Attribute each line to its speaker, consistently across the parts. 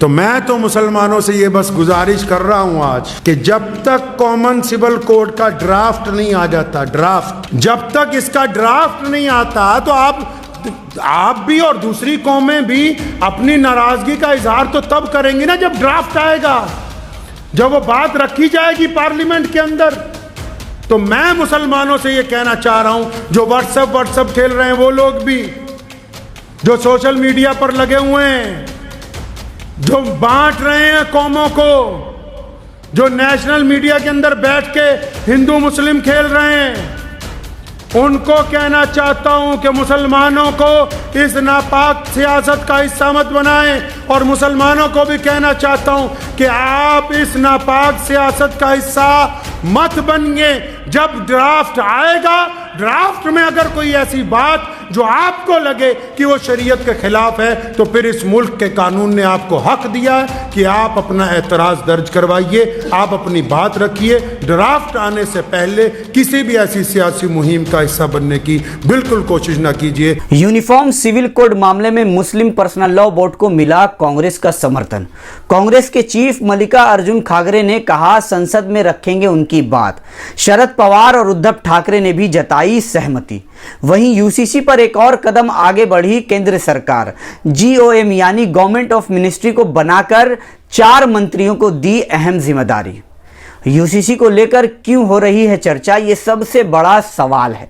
Speaker 1: تو میں تو مسلمانوں سے یہ بس گزارش کر رہا ہوں آج کہ جب تک کامن سول کوڈ کا ڈرافٹ نہیں آ جاتا، جب تک اس کا ڈرافٹ نہیں آتا تو آپ بھی اور دوسری قومیں بھی اپنی ناراضگی کا اظہار تو تب کریں گی نا جب ڈرافٹ آئے گا، جب وہ بات رکھی جائے گی پارلیمنٹ کے اندر۔ تو میں مسلمانوں سے یہ کہنا چاہ رہا ہوں، جو واٹس ایپ کھیل رہے ہیں وہ لوگ بھی، جو سوشل میڈیا پر لگے ہوئے ہیں، جو بانٹ رہے ہیں قوموں کو، جو نیشنل میڈیا کے اندر بیٹھ کے ہندو مسلم کھیل رہے ہیں، ان کو کہنا چاہتا ہوں کہ مسلمانوں کو اس ناپاک سیاست کا حصہ مت بنائیں، اور مسلمانوں کو بھی کہنا چاہتا ہوں کہ آپ اس ناپاک سیاست کا حصہ مت بنیے۔ جب ڈرافٹ آئے گا، ڈرافٹ میں اگر کوئی ایسی بات جو آپ کو لگے کہ وہ شریعت کے خلاف ہے، تو پھر اس ملک کے قانون نے آپ کو حق دیا ہے کہ آپ اپنا اعتراض درج کروائیے، آپ اپنی بات رکھیے۔ ڈرافٹ آنے سے پہلے کسی بھی ایسی سیاسی مہم کا حصہ بننے کی بالکل کوشش نہ کیجیے۔
Speaker 2: یونیفارم سول کوڈ معاملے میں مسلم پرسنل لاء بورڈ کو ملا کانگریس کا سمرتھن۔ کانگریس کے چیف ملکا ارجن کھارگے نے کہا سنسد میں رکھیں گے ان کی بات۔ شرد پوار اور ادھو ٹھاکرے نے بھی جتائی سہمتی۔ وہیں یو سی سی پر ایک اور قدم آگے بڑھی کیندر سرکار۔ جی او ایم یعنی گورنمنٹ آف منسٹری کو بنا کر 4 منتریوں کو دی اہم ذمہ داری۔ یو سی سی کو لے کر کیوں ہو رہی ہے چرچا، یہ سب سے بڑا سوال ہے۔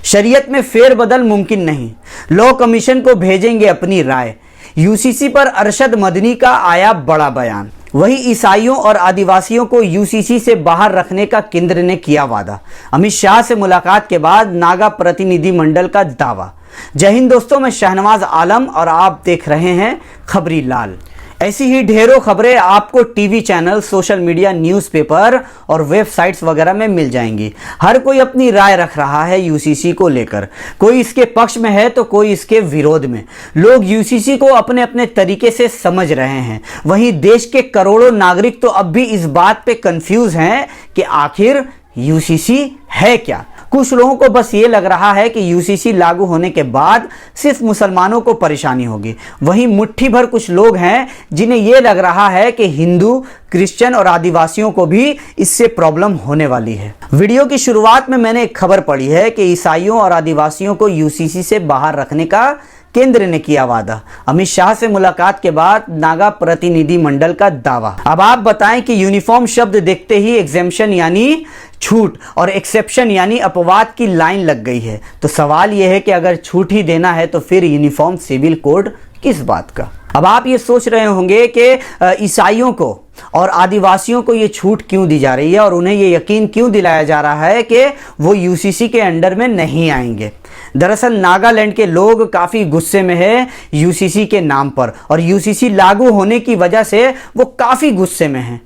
Speaker 2: شریعت میں فیر بدل ممکن نہیں، لاء کمیشن کو بھیجیں گے اپنی رائے۔ یو سی سی پر ارشد مدنی کا آیا بڑا بیان۔ وہی عیسائیوں اور آدیواسیوں کو یو سی سی سے باہر رکھنے کا کیندر نے کیا وعدہ۔ امت شاہ سے ملاقات کے بعد ناگا پرتینidھی منڈل کا دعویٰ۔ جے ہند دوستوں، میں شہنواز عالم اور آپ دیکھ رہے ہیں خبری لال۔ ایسی ہی ڈھیروں خبریں آپ کو T V channel, social media, news paper اور ویب سائٹس وغیرہ میں مل جائیں گی۔ ہر کوئی اپنی رائے رکھ رہا ہے یو سی سی کو لے کر، کوئی اس کے پکش میں ہے تو کوئی اس کے ویرودھ میں۔ لوگ یو سی سی کو اپنے اپنے طریقے سے سمجھ رہے ہیں۔ وہیں دیش کے کروڑوں ناگرک تو اب بھی اس بات پہ کنفیوز ہیں کہ آخر یو سی سی ہے کیا۔ کچھ لوگوں کو بس یہ لگ رہا ہے کہ یو سی سی لاگو ہونے کے بعد صرف مسلمانوں کو پریشانی ہوگی۔ وہیں مٹھی بھر کچھ لوگ ہیں جنہیں یہ لگ رہا ہے کہ ہندو، کرسچن اور آدیواسیوں کو بھی اس سے پرابلم ہونے والی ہے۔ ویڈیو کی شروعات میں نے ایک خبر پڑھی ہے کہ عیسائیوں اور آدیواسیوں کو یو سی سی سے باہر رکھنے کا کیندر نے کیا وعدہ۔ امت شاہ سے ملاقات کے بعد ناگا پرتینidھی منڈل کا دعویٰ۔ اب آپ بتائیں کہ یونیفارم شبد دیکھتے ہی ایگزیمشن یعنی چھوٹ اور ایکسیپشن یعنی اپواد کی لائن لگ گئی ہے۔ تو سوال یہ ہے کہ اگر چھوٹ ہی دینا ہے تو پھر یونیفارم سول کوڈ کس بات کا؟ اب آپ یہ سوچ رہے ہوں گے کہ عیسائیوں کو اور آدیواسیوں کو یہ چھوٹ کیوں دی جا رہی ہے اور انہیں یہ یقین کیوں دلایا جا رہا ہے کہ وہ یو سی سی کے انڈر میں نہیں آئیں گے۔ دراصل ناگالینڈ کے لوگ کافی غصے میں ہیں یو سی سی کے نام پر، اور یو سی سی لاگو ہونے کی وجہ سے وہ کافی غصے میں ہیں۔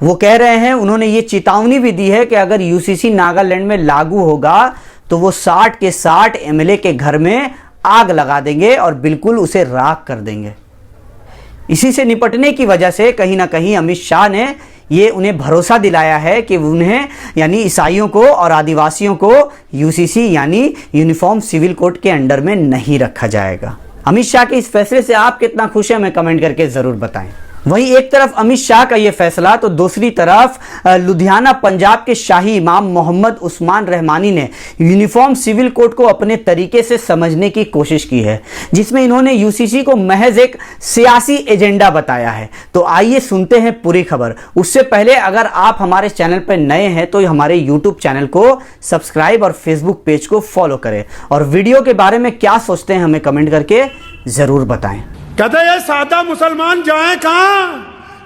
Speaker 2: وہ کہہ رہے ہیں، انہوں نے یہ چیتاونی بھی دی ہے کہ اگر یو سی سی ناگالینڈ میں لاگو ہوگا تو وہ 60 کے 60 ایم ایل اے کے گھر میں آگ لگا دیں گے اور بالکل اسے راکھ کر دیں گے۔ اسی سے نپٹنے کی وجہ سے کہیں نہ کہیں امت شاہ نے یہ انہیں بھروسہ دلایا ہے کہ انہیں یعنی عیسائیوں کو اور آدیواسیوں کو یو سی سی یعنی یونیفارم سول کوڈ کے انڈر میں نہیں رکھا جائے گا۔ امت شاہ کے اس فیصلے سے آپ کتنا خوش ہیں، ہمیں کمنٹ کر کے ضرور بتائیں۔ وہیں ایک طرف امت شاہ کا یہ فیصلہ تو دوسری طرف لدھیانہ پنجاب کے شاہی امام محمد عثمان رحمانی نے یونیفارم سول کوڈ کو اپنے طریقے سے سمجھنے کی کوشش کی ہے، جس میں انہوں نے یو سی سی کو محض ایک سیاسی ایجنڈا بتایا ہے۔ تو آئیے سنتے ہیں پوری خبر۔ اس سے پہلے اگر آپ ہمارے چینل پر نئے ہیں تو ہمارے یوٹیوب چینل کو سبسکرائب اور فیس بک پیج کو فالو کریں، اور ویڈیو کے بارے میں کیا سوچتے ہیں ہمیں کمنٹ کر کے ضرور بتائیں۔
Speaker 1: کہتے ہیں سادہ مسلمان جائیں کہاں،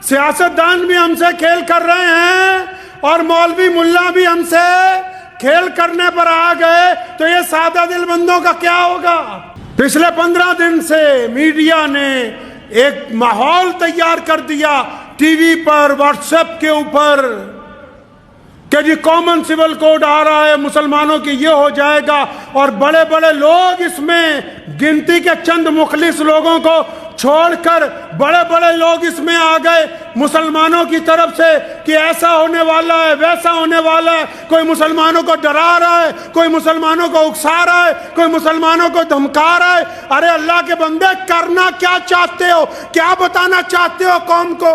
Speaker 1: سیاستدان بھی ہم سے کھیل کر رہے ہیں اور مولوی ملا بھی ہم سے کھیل کرنے پر آ گئے، تو یہ سادہ دل بندوں کا کیا ہوگا؟ پچھلے 15 دن سے میڈیا نے ایک ماحول تیار کر دیا ٹی وی پر، واٹس ایپ کے اوپر، کہ جی کامن سول کوڈ آ رہا ہے، مسلمانوں کی یہ ہو جائے گا، اور بڑے بڑے لوگ اس میں گنتی کے چند مخلص لوگوں کو چھوڑ کر بڑے بڑے لوگ اس میں آ گئے مسلمانوں کی طرف سے کہ ایسا ہونے والا ہے، ویسا ہونے والا ہے، کوئی مسلمانوں کو ڈرا رہا ہے، کوئی مسلمانوں کو اکسا رہا ہے، کوئی مسلمانوں کو دھمکا رہا ہے۔ ارے اللہ کے بندے، کرنا کیا چاہتے ہو؟ کیا بتانا چاہتے ہو قوم کو؟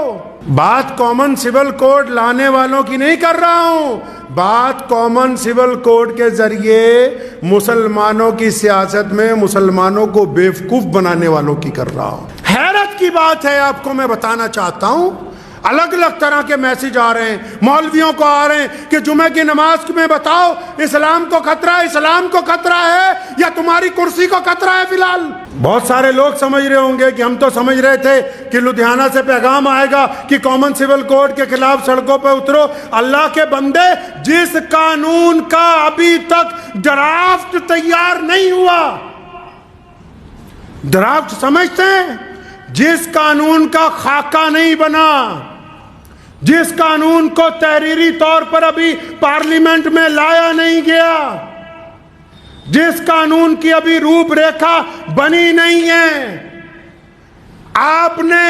Speaker 1: بات کامن سول کوڈ لانے والوں کی نہیں کر رہا ہوں، بات کامن سول کوڈ کے ذریعے مسلمانوں کی سیاست میں مسلمانوں کو بیوقوف بنانے والوں کی کر رہا ہوں۔ حیرت کی بات ہے، آپ کو میں بتانا چاہتا ہوں، الگ الگ طرح کے میسج آ رہے ہیں، مولویوں کو آ رہے ہیں کہ جمعہ کی نماز میں بتاؤ اسلام کو خطرہ ہے، اسلام کو خطرہ ہے یا تمہاری کرسی کو خطرہ ہے فی الحال؟ بہت سارے لوگ سمجھ رہے ہوں گے کہ ہم تو سمجھ رہے تھے کہ لدھیانہ سے پیغام آئے گا کہ کامن سول کوڈ کے خلاف سڑکوں پہ اترو۔ اللہ کے بندے، جس قانون کا ابھی تک ڈرافٹ تیار نہیں ہوا، ڈرافٹ سمجھتے ہیں؟ جس قانون کا خاکہ نہیں بنا، جس قانون کو تحریری طور پر ابھی پارلیمنٹ میں لایا نہیں گیا، جس قانون کی ابھی روپ ریکھا بنی نہیں ہے، آپ نے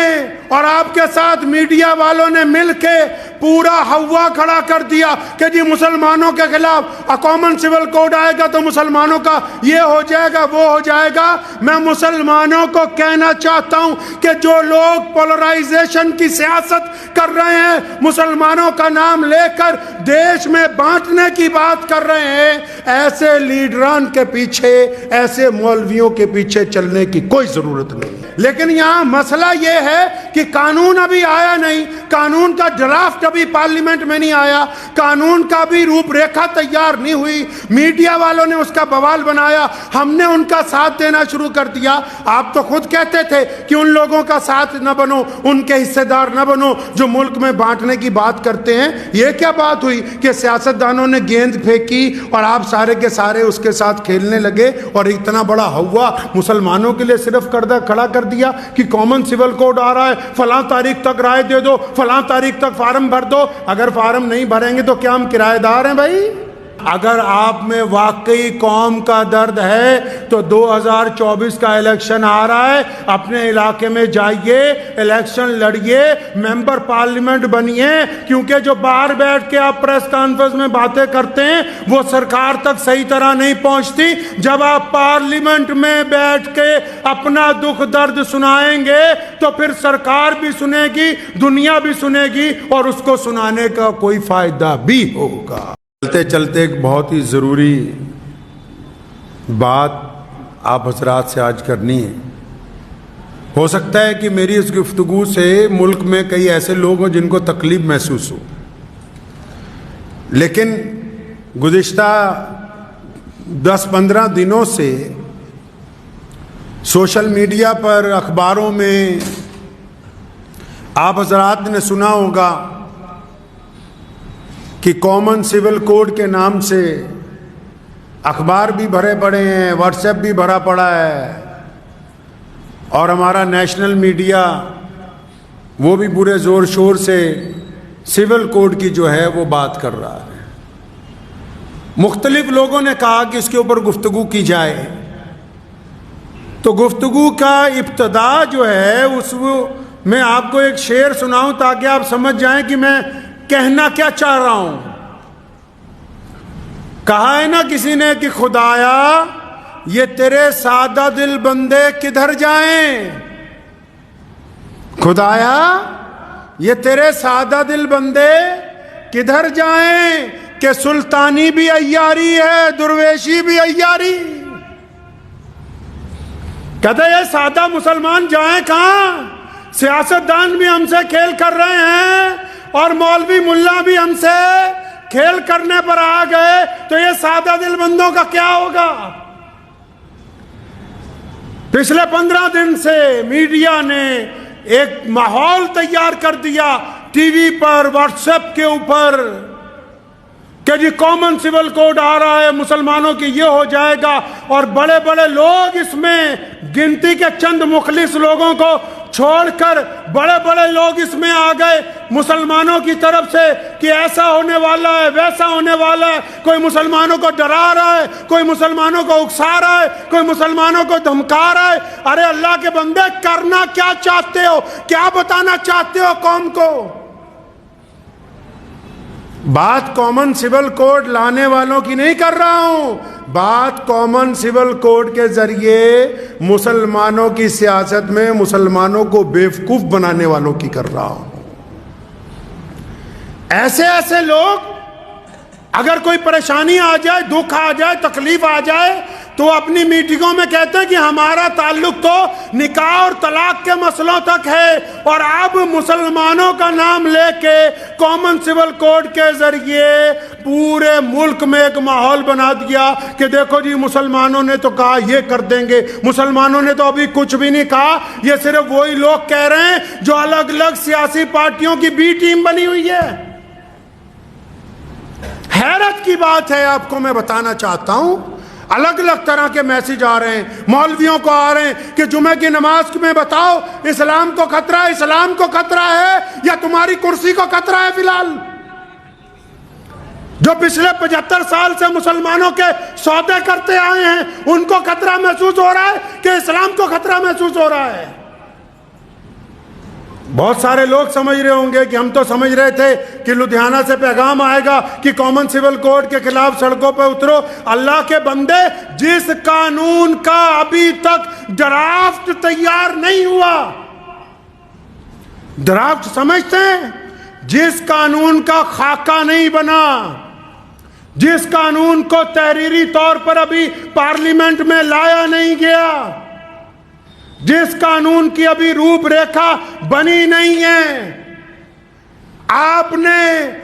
Speaker 1: اور آپ کے ساتھ میڈیا والوں نے مل کے پورا ہوا کھڑا کر دیا کہ جی مسلمانوں کے خلاف کامن سول کوڈ آئے گا تو مسلمانوں کا یہ ہو جائے گا، وہ ہو جائے گا۔ میں مسلمانوں کو کہنا چاہتا ہوں کہ جو لوگ پولرائزیشن کی سیاست کر رہے ہیں، مسلمانوں کا نام لے کر دیش میں بانٹنے کی بات کر رہے ہیں، ایسے لیڈران کے پیچھے، ایسے مولویوں کے پیچھے چلنے کی کوئی ضرورت نہیں ہے۔ لیکن یہاں مسئلہ یہ ہے کہ قانون ابھی آیا نہیں، قانون کا ڈرافٹ ابھی پارلیمنٹ میں نہیں آیا، قانون کا بھی روپ ریکھا تیار نہیں ہوئی، میڈیا والوں نے اس کا بوال بنایا، ہم نے ان کا ساتھ دینا شروع کر دیا۔ آپ تو خود کہتے تھے کہ ان لوگوں کا ساتھ نہ بنو، ان کے حصے دار نہ بنو جو ملک میں بانٹنے کی بات کرتے ہیں۔ یہ کیا بات ہوئی کہ سیاستدانوں نے گیند پھینکی اور آپ سارے کے سارے اس کے ساتھ کھیلنے لگے اور اتنا بڑا ہوا مسلمانوں کے لیے صرف کھڑا کر دیا کہ کامن سول کوڈ آ رہا ہے، فلاں تاریخ تک رائے دے دو، فلاں تاریخ تک فارم بھر دو۔ اگر فارم نہیں بھریں گے تو کیا ہم کرایہ دار ہیں بھائی؟ اگر آپ میں واقعی قوم کا درد ہے تو 2024 کا الیکشن آ رہا ہے، اپنے علاقے میں جائیے، الیکشن لڑیے، ممبر پارلیمنٹ بنیے، کیونکہ جو باہر بیٹھ کے آپ پریس کانفرنس میں باتیں کرتے ہیں وہ سرکار تک صحیح طرح نہیں پہنچتی۔ جب آپ پارلیمنٹ میں بیٹھ کے اپنا دکھ درد سنائیں گے تو پھر سرکار بھی سنے گی، دنیا بھی سنے گی اور اس کو سنانے کا کوئی فائدہ بھی ہوگا۔ چلتے چلتے ایک بہت ہی ضروری بات آپ حضرات سے آج کرنی ہے۔ ہو سکتا ہے کہ میری اس گفتگو سے ملک میں کئی ایسے لوگ ہوں جن کو تکلیف محسوس ہو، لیکن گزشتہ 10-15 دنوں سے سوشل میڈیا پر، اخباروں میں آپ حضرات نے سنا ہوگا کہ کامن سول کوڈ کے نام سے اخبار بھی بھرے پڑے ہیں، واٹس ایپ بھی بھرا پڑا ہے، اور ہمارا نیشنل میڈیا وہ بھی پورے زور شور سے سول کوڈ کی جو ہے وہ بات کر رہا ہے۔ مختلف لوگوں نے کہا کہ اس کے اوپر گفتگو کی جائے، تو گفتگو کا ابتدا جو ہے اس میں آپ کو ایک شعر سناؤں تاکہ آپ سمجھ جائیں کہ میں کہنا کیا چاہ رہا ہوں۔ کہا ہے نا کسی نے کہ خدایا یہ تیرے سادہ دل بندے کدھر جائیں، خدایا یہ تیرے سادہ دل بندے کدھر جائیں، کہ سلطانی بھی عیاری ہے، درویشی بھی عیاری۔ کہتے یہ سادہ مسلمان جائیں کہاں؟ سیاستدان بھی ہم سے کھیل کر رہے ہیں اور مولوی ملا بھی ہم سے کھیل کرنے پر آ گئے، تو یہ سادہ دل بندوں کا کیا ہوگا؟ پچھلے 15 دن سے میڈیا نے ایک ماحول تیار کر دیا ٹی وی پر، واٹس ایپ کے اوپر، کہ جی کامن سول کوڈ آ رہا ہے، مسلمانوں کی یہ ہو جائے گا، اور بڑے بڑے لوگ اس میں گنتی کے چند مخلص لوگوں کو چھوڑ کر بڑے بڑے لوگ اس میں آ گئے مسلمانوں کی طرف سے کہ ایسا ہونے والا ہے، ویسا ہونے والا ہے، کوئی مسلمانوں کو ڈرا رہا ہے، کوئی مسلمانوں کو اکسا رہا ہے، کوئی مسلمانوں کو دھمکا رہا ہے۔ ارے اللہ کے بندے، کرنا کیا چاہتے ہو؟ کیا بتانا چاہتے ہو قوم کو؟ بات کامن سول کوڈ لانے والوں کی نہیں کر رہا ہوں، بات کامن سول کوڈ کے ذریعے مسلمانوں کی سیاست میں مسلمانوں کو بیوقوف بنانے والوں کی کر رہا ہوں۔ ایسے ایسے لوگ اگر کوئی پریشانی آ جائے، دکھ آ جائے، تکلیف آ جائے تو اپنی میٹنگوں میں کہتے ہیں کہ ہمارا تعلق تو نکاح اور طلاق کے مسئلوں تک ہے، اور اب مسلمانوں کا نام لے کے کامن سول کوڈ کے ذریعے پورے ملک میں ایک ماحول بنا دیا کہ دیکھو جی مسلمانوں نے تو کہا یہ کر دیں گے، مسلمانوں نے تو ابھی کچھ بھی نہیں کہا، یہ صرف وہی لوگ کہہ رہے ہیں جو الگ الگ سیاسی پارٹیوں کی بی ٹیم بنی ہوئی ہے۔ حیرت کی بات ہے، آپ کو میں بتانا چاہتا ہوں، الگ الگ طرح کے میسج آ رہے ہیں، مولویوں کو آ رہے ہیں کہ جمعہ کی نماز میں بتاؤ اسلام کو خطرہ ہے، اسلام کو خطرہ ہے یا تمہاری کرسی کو خطرہ ہے؟ فی الحال جو پچھلے 75 سال سے مسلمانوں کے سودے کرتے آئے ہیں ان کو خطرہ محسوس ہو رہا ہے کہ اسلام کو خطرہ محسوس ہو رہا ہے؟ بہت سارے لوگ سمجھ رہے ہوں گے کہ ہم تو سمجھ رہے تھے کہ لدھیانہ سے پیغام آئے گا کہ کامن سول کوڈ کے خلاف سڑکوں پہ اترو۔ اللہ کے بندے، جس قانون کا ابھی تک ڈرافٹ تیار نہیں ہوا، ڈرافٹ سمجھتے ہیں، جس قانون کا خاکہ نہیں بنا، جس قانون کو تحریری طور پر ابھی پارلیمنٹ میں لایا نہیں گیا، جس قانون کی ابھی روپ ریکھا بنی نہیں ہے، آپ نے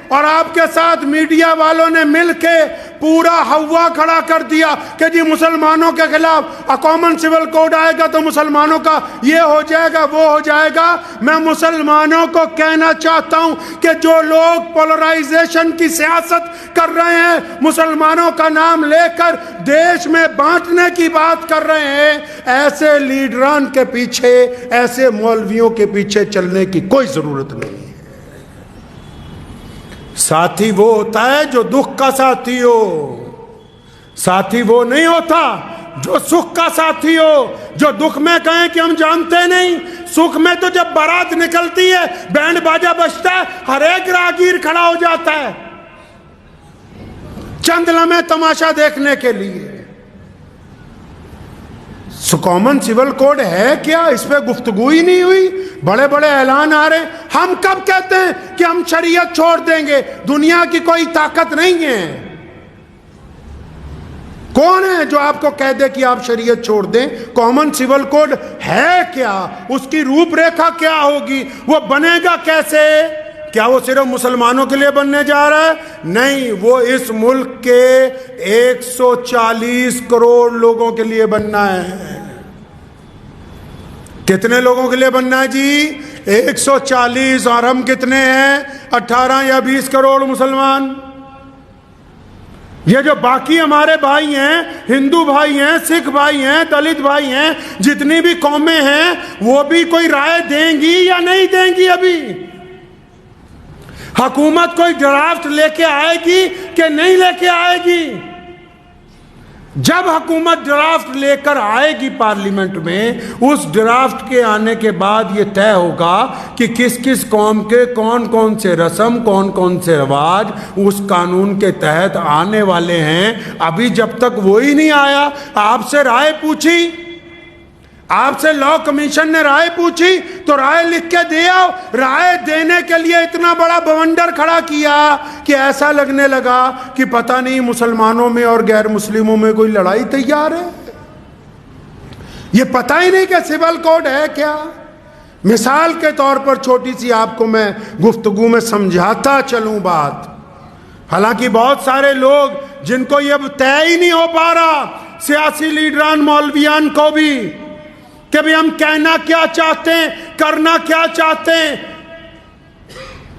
Speaker 1: اور آپ کے ساتھ میڈیا والوں نے مل کے پورا ہوا کھڑا کر دیا کہ جی مسلمانوں کے خلاف کامن سول کوڈ آئے گا تو مسلمانوں کا یہ ہو جائے گا، وہ ہو جائے گا۔ میں مسلمانوں کو کہنا چاہتا ہوں کہ جو لوگ پولرائزیشن کی سیاست کر رہے ہیں، مسلمانوں کا نام لے کر دیش میں بانٹنے کی بات کر رہے ہیں، ایسے لیڈران کے پیچھے، ایسے مولویوں کے پیچھے چلنے کی کوئی ضرورت نہیں ہے۔ ساتھی وہ ہوتا ہے جو دکھ کا ساتھی ہو، ساتھی وہ نہیں ہوتا جو سکھ کا ساتھی ہو، جو دکھ میں کہیں کہ ہم جانتے نہیں، سکھ میں تو جب بارات نکلتی ہے، بینڈ باجا بجتا ہے، ہر ایک راہگیر کھڑا ہو جاتا ہے چند لمحے تماشا دیکھنے کے لیے۔ کامن سول کوڈ ہے کیا؟ اس پہ گفتگو ہی نہیں ہوئی، بڑے بڑے اعلان آ رہے ہیں۔ ہم کب کہتے ہیں کہ ہم شریعت چھوڑ دیں گے؟ دنیا کی کوئی طاقت نہیں ہے۔ کون ہے جو آپ کو کہہ دے کہ آپ شریعت چھوڑ دیں؟ کامن سول کوڈ ہے کیا؟ اس کی روپ ریکھا کیا ہوگی؟ وہ بنے گا کیسے؟ کیا وہ صرف مسلمانوں کے لیے بننے جا رہا ہے؟ نہیں، وہ اس ملک کے 140 کروڑ لوگوں کے لیے بننا ہے۔ کتنے لوگوں کے لیے بننا ہے جی؟ 140، اور ہم کتنے ہیں؟ 18 یا 20 کروڑ مسلمان۔ یہ جو باقی ہمارے بھائی ہیں، ہندو بھائی ہیں، سکھ بھائی ہیں، دلت بھائی ہیں، جتنی بھی قومیں ہیں، وہ بھی کوئی رائے دیں گی یا نہیں دیں گی؟ ابھی حکومت کوئی ڈرافٹ لے کے آئے گی کہ نہیں لے کے آئے گی؟ جب حکومت ڈرافٹ لے کر آئے گی پارلیمنٹ میں، اس ڈرافٹ کے آنے کے بعد یہ طے ہوگا کہ کس کس قوم کے کون کون سے رسم، کون کون سے رواج اس قانون کے تحت آنے والے ہیں۔ ابھی جب تک وہی نہیں آیا، آپ سے رائے پوچھی، آپ سے لا کمیشن نے رائے پوچھی تو رائے لکھ کے دیا، رائے دینے کے لیے اتنا بڑا بونڈر کھڑا کیا کہ ایسا لگنے لگا کہ پتہ نہیں مسلمانوں میں اور غیر مسلموں میں کوئی لڑائی تیار ہے۔ یہ پتہ ہی نہیں کہ سول کوڈ ہے کیا۔ مثال کے طور پر چھوٹی سی آپ کو میں گفتگو میں سمجھاتا چلوں بات، حالانکہ بہت سارے لوگ جن کو یہ طے ہی نہیں ہو پا رہا، سیاسی لیڈران، مولویان کو بھی، کہ بھی ہم کہنا کیا چاہتے ہیں، کرنا کیا چاہتے ہیں۔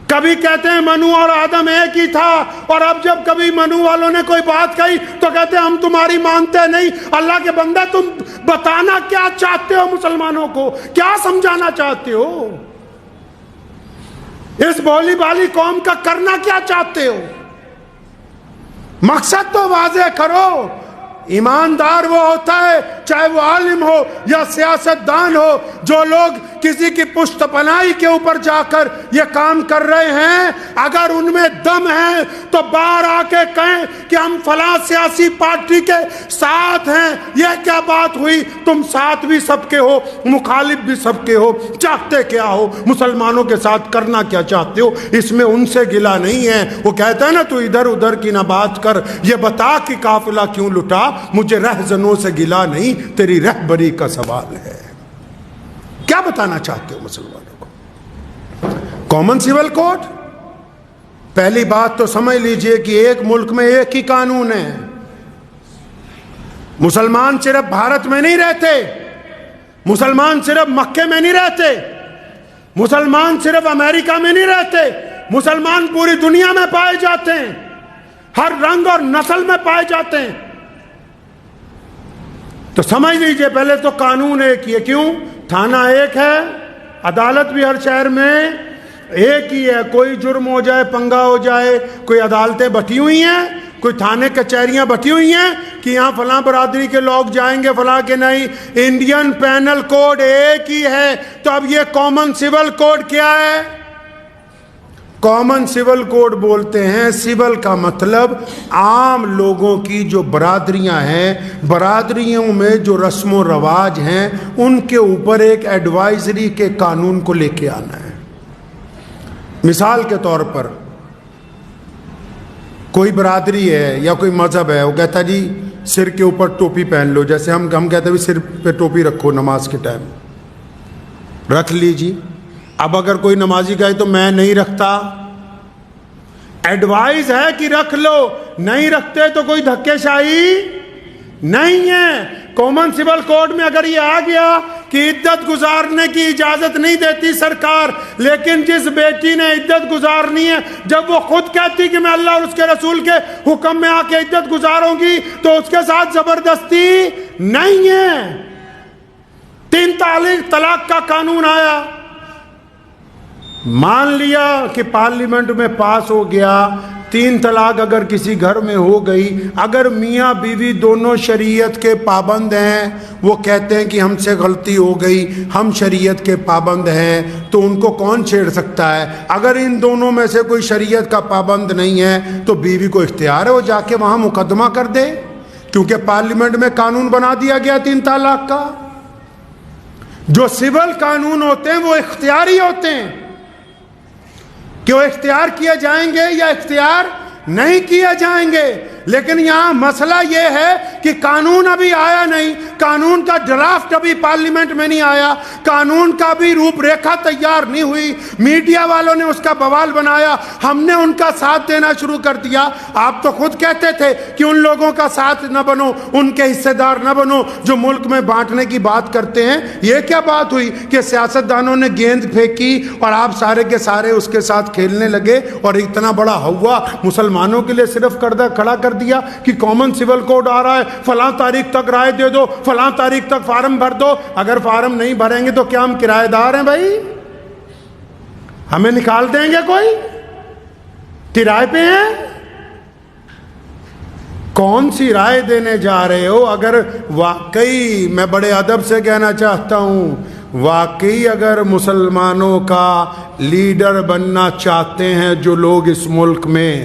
Speaker 1: کبھی کہتے ہیں منو اور آدم ایک ہی تھا، اور اب جب کبھی منو والوں نے کوئی بات کہی تو کہتے ہیں ہم تمہاری مانتے نہیں۔ اللہ کے بندے، تم بتانا کیا چاہتے ہو مسلمانوں کو؟ کیا سمجھانا چاہتے ہو؟ اس بولی بالی قوم کا کرنا کیا چاہتے ہو؟ مقصد تو واضح کرو۔ ایماندار وہ ہوتا ہے، چاہے وہ عالم ہو یا سیاستدان ہو، جو لوگ کسی کی پشت پناہی کے اوپر جا کر یہ کام کر رہے ہیں، اگر ان میں دم ہے تو باہر آ کے کہیں کہ ہم فلاں سیاسی پارٹی کے ساتھ ہیں۔ یہ کیا بات ہوئی؟ تم ساتھ بھی سب کے ہو، مخالف بھی سب کے ہو، چاہتے کیا ہو؟ مسلمانوں کے ساتھ کرنا کیا چاہتے ہو؟ اس میں ان سے گلہ نہیں ہے۔ وہ کہتا ہے نا، تو ادھر ادھر کی نہ بات کر، یہ بتا کہ قافلہ کیوں لٹا، مجھے رہزنوں سے گلہ نہیں، تیری رہبری کا سوال ہے۔ کیا بتانا چاہتے ہو مسلمانوں کو؟ کامن سول کوڈ، پہلی بات تو سمجھ لیجئے کہ ایک ملک میں ایک ہی قانون ہے۔ مسلمان صرف بھارت میں نہیں رہتے، مسلمان صرف مکے میں نہیں رہتے، مسلمان صرف امریکہ میں نہیں رہتے، مسلمان پوری دنیا میں پائے جاتے ہیں، ہر رنگ اور نسل میں پائے جاتے ہیں۔ تو سمجھ لیجئے پہلے تو قانون ایک ہی ہے۔ کیوں؟ تھانہ ایک ہے، عدالت بھی ہر شہر میں ایک ہی ہے۔ کوئی جرم ہو جائے، پنگا ہو جائے، کوئی عدالتیں بٹی ہوئی ہیں، کوئی تھانے کچہریاں بٹی ہوئی ہیں کہ یہاں فلاں برادری کے لوگ جائیں گے، فلاں کے نہیں۔ انڈین پینل کوڈ ایک ہی ہے۔ تو اب یہ کامن سول کوڈ کیا ہے؟ کامن سول کوڈ بولتے ہیں، سول کا مطلب عام لوگوں کی جو برادریاں ہیں، برادریوں میں جو رسم و رواج ہیں، ان کے اوپر ایک ایڈوائزری کے قانون کو لے کے آنا ہے۔ مثال کے طور پر کوئی برادری ہے یا کوئی مذہب ہے، وہ کہتا جی سر کے اوپر ٹوپی پہن لو، جیسے ہم کہتے ہیں سر پہ ٹوپی رکھو نماز کے ٹائم، رکھ لیجیے۔ اب اگر کوئی نمازی کہے تو میں نہیں رکھتا، ایڈوائز ہے کہ رکھ لو، نہیں رکھتے تو کوئی دھکے شاہی نہیں ہے۔ کامن سول کوڈ میں اگر یہ آ گیا کہ عدت گزارنے کی اجازت نہیں دیتی سرکار، لیکن جس بیٹی نے عدت گزارنی ہے، جب وہ خود کہتی کہ میں اللہ اور اس کے رسول کے حکم میں آ کے عدت گزاروں گی، تو اس کے ساتھ زبردستی نہیں ہے۔ 3 طلاق کا قانون آیا، مان لیا کہ پارلیمنٹ میں پاس ہو گیا، 3 طلاق اگر کسی گھر میں ہو گئی، اگر میاں بیوی دونوں شریعت کے پابند ہیں، وہ کہتے ہیں کہ ہم سے غلطی ہو گئی، ہم شریعت کے پابند ہیں، تو ان کو کون چھیڑ سکتا ہے؟ اگر ان دونوں میں سے کوئی شریعت کا پابند نہیں ہے تو بیوی کو اختیار ہے وہ جا کے وہاں مقدمہ کر دے، کیونکہ پارلیمنٹ میں قانون بنا دیا گیا 3 طلاق کا۔ جو سول قانون ہوتے ہیں وہ اختیاری ہوتے ہیں کہ وہ اختیار کیے جائیں گے یا اختیار نہیں کیے جائیں گے۔ لیکن یہاں مسئلہ یہ ہے کہ قانون ابھی آیا نہیں، قانون کا ڈرافٹ ابھی پارلیمنٹ میں نہیں آیا، قانون کا بھی روپ ریکھا تیار نہیں ہوئی، میڈیا والوں نے اس کا بوال بنایا، ہم نے ان کا ساتھ دینا شروع کر دیا۔ آپ تو خود کہتے تھے کہ ان لوگوں کا ساتھ نہ بنو، ان کے حصے دار نہ بنو جو ملک میں بانٹنے کی بات کرتے ہیں۔ یہ کیا بات ہوئی کہ سیاستدانوں نے گیند پھینکی اور آپ سارے کے سارے اس کے ساتھ کھیلنے لگے، اور اتنا بڑا ہوا مسلمانوں کے لیے صرف کھڑا کر دیا کہ کامن سول کوڈ آ رہا ہے، فلاں تاریخ تک رائے دے دو، فلاں تاریخ تک فارم بھر دو۔ اگر فارم نہیں بھریں گے تو کیا ہم کرایہ دار ہیں بھائی؟ ہمیں نکال دیں گے کوئی؟ کرائے پہ ہیں؟ کون سی رائے دینے جا رہے ہو؟ اگر واقعی، میں بڑے ادب سے کہنا چاہتا ہوں، واقعی اگر مسلمانوں کا لیڈر بننا چاہتے ہیں جو لوگ اس ملک میں،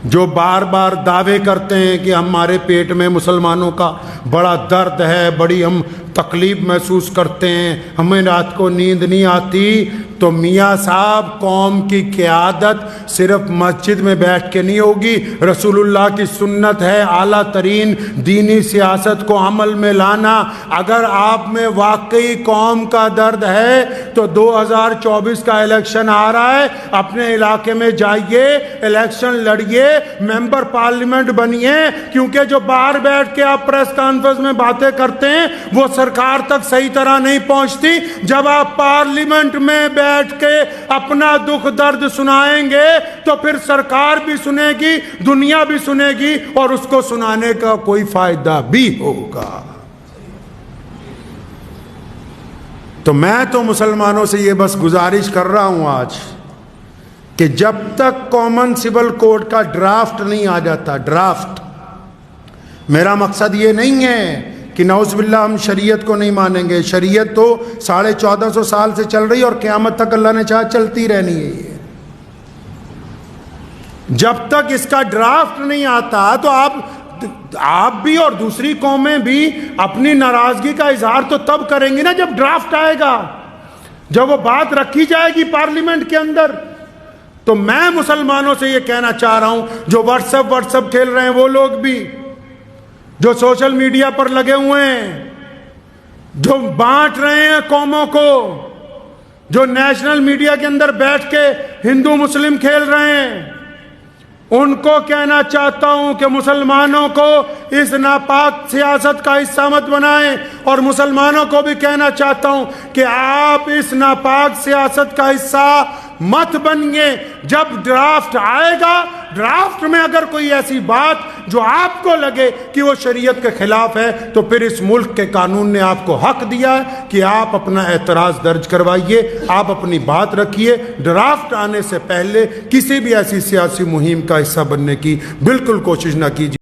Speaker 1: جو بار بار دعوے کرتے ہیں کہ ہمارے پیٹ میں مسلمانوں کا بڑا درد ہے، بڑی ہم تکلیف محسوس کرتے ہیں، ہمیں رات کو نیند نہیں آتی، تو میاں صاحب قوم کی قیادت صرف مسجد میں بیٹھ کے نہیں ہوگی۔ رسول اللہ کی سنت ہے اعلیٰ ترین دینی سیاست کو عمل میں لانا۔ اگر آپ میں واقعی قوم کا درد ہے تو 2024 کا الیکشن آ رہا ہے، اپنے علاقے میں جائیے، الیکشن لڑیے، ممبر پارلیمنٹ بنیے، کیونکہ جو باہر بیٹھ کے آپ پریس کانفرنس میں باتیں کرتے ہیں وہ سرکار تک صحیح طرح نہیں پہنچتی۔ جب آپ پارلیمنٹ میں بیٹھ کے اپنا دکھ درد سنائیں گے تو پھر سرکار بھی سنے گی، دنیا بھی سنے گی، اور اس کو سنانے کا کوئی فائدہ بھی ہوگا۔ تو میں تو مسلمانوں سے یہ بس گزارش کر رہا ہوں آج کہ جب تک کامن سول کوڈ کا ڈرافٹ نہیں آ جاتا، ڈرافٹ، میرا مقصد یہ نہیں ہے کہ نعوذ باللہ ہم شریعت کو نہیں مانیں گے، شریعت تو 1450 سال سے چل رہی اور قیامت تک اللہ نے چاہا چلتی رہنی ہے۔ یہ جب تک اس کا ڈرافٹ نہیں آتا تو آپ بھی اور دوسری قومیں بھی اپنی ناراضگی کا اظہار تو تب کریں گی نا جب ڈرافٹ آئے گا، جب وہ بات رکھی جائے گی پارلیمنٹ کے اندر۔ تو میں مسلمانوں سے یہ کہنا چاہ رہا ہوں، جو واٹس ایپ کھیل رہے ہیں وہ لوگ بھی، جو سوشل میڈیا پر لگے ہوئے ہیں، جو بانٹ رہے ہیں قوموں کو، جو نیشنل میڈیا کے اندر بیٹھ کے ہندو مسلم کھیل رہے ہیں، ان کو کہنا چاہتا ہوں کہ مسلمانوں کو اس ناپاک سیاست کا حصہ مت بنائیں، اور مسلمانوں کو بھی کہنا چاہتا ہوں کہ آپ اس ناپاک سیاست کا حصہ مت بنیے۔ جب ڈرافٹ آئے گا، ڈرافٹ میں اگر کوئی ایسی بات جو آپ کو لگے کہ وہ شریعت کے خلاف ہے، تو پھر اس ملک کے قانون نے آپ کو حق دیا ہے کہ آپ اپنا اعتراض درج کروائیے، آپ اپنی بات رکھیے۔ ڈرافٹ آنے سے پہلے کسی بھی ایسی سیاسی مہم کا حصہ بننے کی بالکل کوشش نہ کیجیے۔